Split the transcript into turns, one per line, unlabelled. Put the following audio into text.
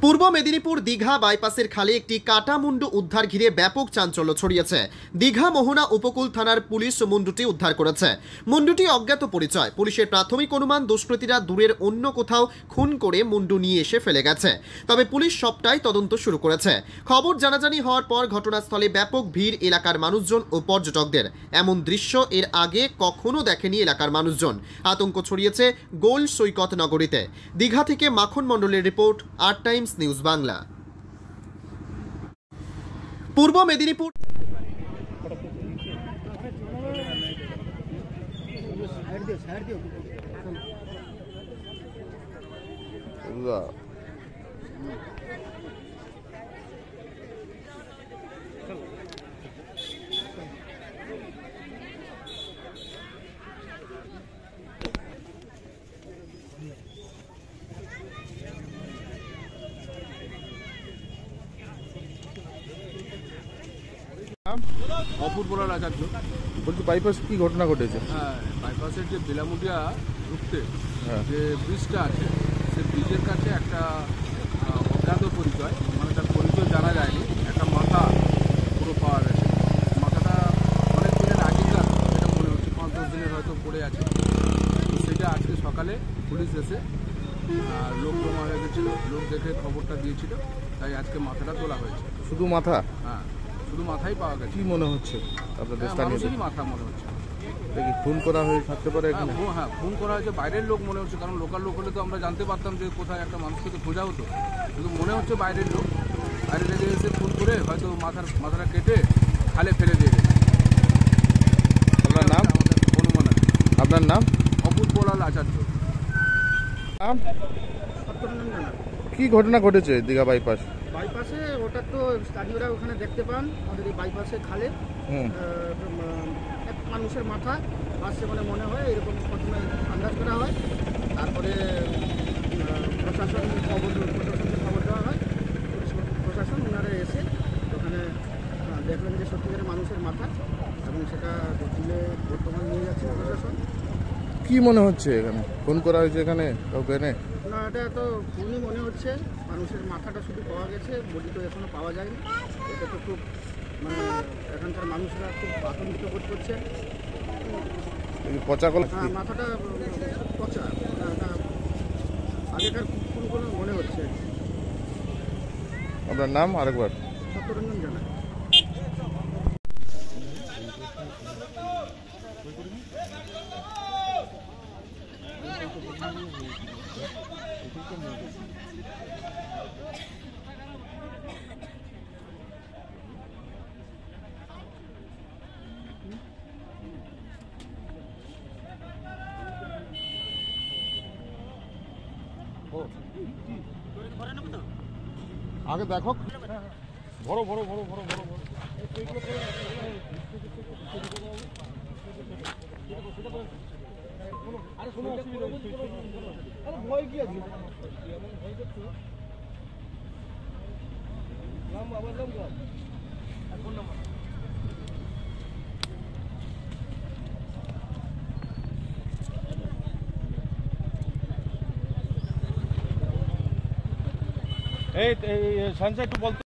পূর্ব মেদিনীপুর দীঘা বাইপাসের খালে একটি কাটা মুন্ডু উদ্ধার ঘিরে ব্যাপক চাঞ্চল্য ছড়িয়েছে। দীঘা মোহনা উপকূল থানার পুলিশ মুন্ডুটি উদ্ধার করেছে। মুন্ডুটি অজ্ঞাত পরিচয়। পুলিশের প্রাথমিক অনুমান দুষ্কৃতীরা দূরের অন্য কোথাও খুন করে মুন্ডু নিয়ে এসে ফেলে গেছে। তবে পুলিশ সবটাই তদন্ত শুরু করেছে। খবর জানাজানি হওয়ার পর ঘটনাস্থলে ব্যাপক ভিড় এলাকার মানুষজন ও পর্যটকদের। এমন দৃশ্য এর আগে কখনো দেখেনি এলাকার মানুষজন। আতঙ্ক ছড়িয়েছে গোল সৈকত নগরীতে। দীঘা থেকে মাখন মণ্ডলের রিপোর্ট, আর টাইমস নিউজ বাংলা। পূর্ব মেদিনীপুর
অপূর্বলাল আচার্য
বলছি বাইপাস কি ঘটনা ঘটেছে?
হ্যাঁ, বাইপাসের যে বেলামুটিয়া ঢুকতে যে ব্রিজটা আছে, সেই ব্রিজের কাছে একটা অজ্ঞাত পরিচয়, মানে তার পরিচয় জানা যায়নি, একটা মাথা পুরো পাওয়া গেছে। মাথাটা অনেক দিনের আগেকার, এটা মনে হচ্ছে 5-10 দিনের হয়তো পড়ে আছে। তো সেটা আজকে সকালে পুলিশ এসে লোক জমা হয়ে গেছিলো, লোক দেখে খবরটা দিয়েছিল, তাই আজকে মাথাটা তোলা হয়েছে।
শুধু মাথা?
হ্যাঁ, শুধু মাথাই পাওয়া গেছে।
কি মনে হচ্ছে আপনাদের স্থানীয়?
মানুষেরই মাথা মনে হচ্ছে।
দেখি ফোন করা হয়ে থাকতে পারে এখানে?
হ্যাঁ, ফোন করা হয়েছে, বাইরের লোক মনে হচ্ছে, কারণ লোকাল লোক হলে তো আমরা জানতে পারতাম যে কোথায় একটা মানুষকে তো খোঁজা হতো, কিন্তু মনে হচ্ছে বাইরের লোক। বাইরে লেগে এসে ফোন করে হয়তো মাথাটা কেটে খালে ফেলে দিয়ে গেছে।
আপনার নাম?
অনুমান আছে।
আপনার নাম?
অপূর্বলাল আচার্য।
কি ঘটনা ঘটেছে দীঘা বাইপাস?
বাইপাসে ওটা তো স্থানীয়রা ওখানে দেখতে পান, আমাদের এই বাইপাসে খালে এক মানুষের মাথা আসছে বলে মনে হয়, এরকম প্রথমে আন্দাজ করা হয়। তারপরে প্রশাসনকে খবর দেওয়া হয়। প্রশাসন ওনারা এসে ওখানে দেখলেন যে সত্যিকারের মানুষের মাথা, এবং সেটা তুলে বর্তমান নিয়ে যাচ্ছে প্রশাসন।
কি মনে হচ্ছে এখানে? ফোন করা হয়েছে এখানে কাউকে এনে?
না, এটা তো খুবই মনে হচ্ছে। মানুষের মাথাটা শুধু পাওয়া গেছে, বডি তো এখনো পাওয়া যায়নি। এটা তো খুব এখানকার মানুষরা খুব আতঙ্কিত বোধ করছে।
পচা কলা?
হ্যাঁ, মাথাটা পচা, আগেকার খুন কোনো মনে হচ্ছে।
আপনার নাম আরেকবার?
সত্যরঞ্জন জানা।
আগে দেখো, বড় বড় বড় বড় বড় বড় আরে কোনো অসুবিধা নেই, আরে ভয় কি আছে? নাম আবার নাম কর, ফোন নাম্বার। এই সঞ্জয় একটু বলতো।